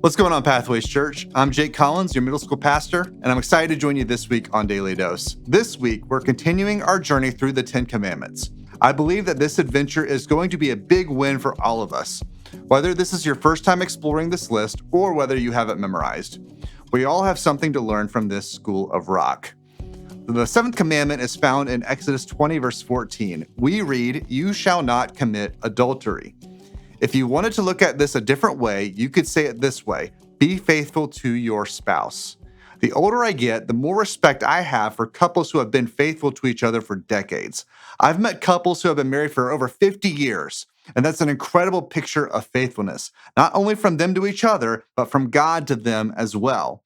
What's going on, Pathways Church? I'm Jake Collins, your middle school pastor, and I'm excited to join you this week on Daily Dose. This week, we're continuing our journey through the Ten Commandments. I believe that this adventure is going to be a big win for all of us, whether this is your first time exploring this list or whether you have it memorized. We all have something to learn from this school of rock. The seventh commandment is found in Exodus 20, verse 14. We read, "You shall not commit adultery." If you wanted to look at this a different way, you could say it this way: be faithful to your spouse. The older I get, the more respect I have for couples who have been faithful to each other for decades. I've met couples who have been married for over 50 years, and that's an incredible picture of faithfulness, not only from them to each other, but from God to them as well.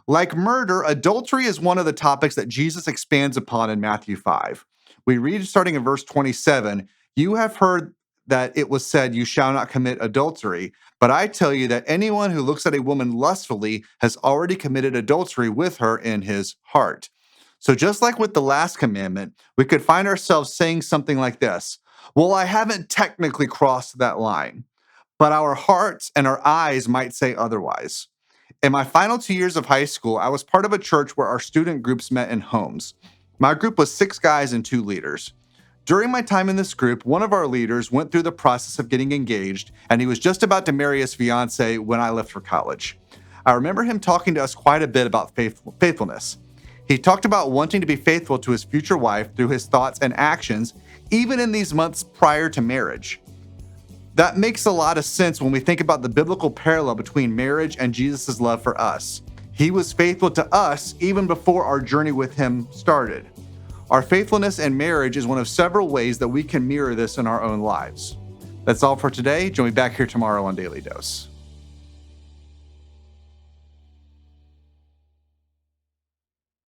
Like murder, adultery is one of the topics that Jesus expands upon in Matthew 5. We read starting in verse 27, "You have heard that it was said, 'You shall not commit adultery.' But I tell you that anyone who looks at a woman lustfully has already committed adultery with her in his heart." So just like with the last commandment, we could find ourselves saying something like this: "Well, I haven't technically crossed that line," but our hearts and our eyes might say otherwise. In my final 2 years of high school, I was part of a church where our student groups met in homes. My group was 6 guys and 2 leaders. During my time in this group, one of our leaders went through the process of getting engaged, and he was just about to marry his fiance when I left for college. I remember him talking to us quite a bit about faithfulness. He talked about wanting to be faithful to his future wife through his thoughts and actions, even in these months prior to marriage. That makes a lot of sense when we think about the biblical parallel between marriage and Jesus' love for us. He was faithful to us even before our journey with him started. Our faithfulness in marriage is one of several ways that we can mirror this in our own lives. That's all for today. Join me back here tomorrow on Daily Dose.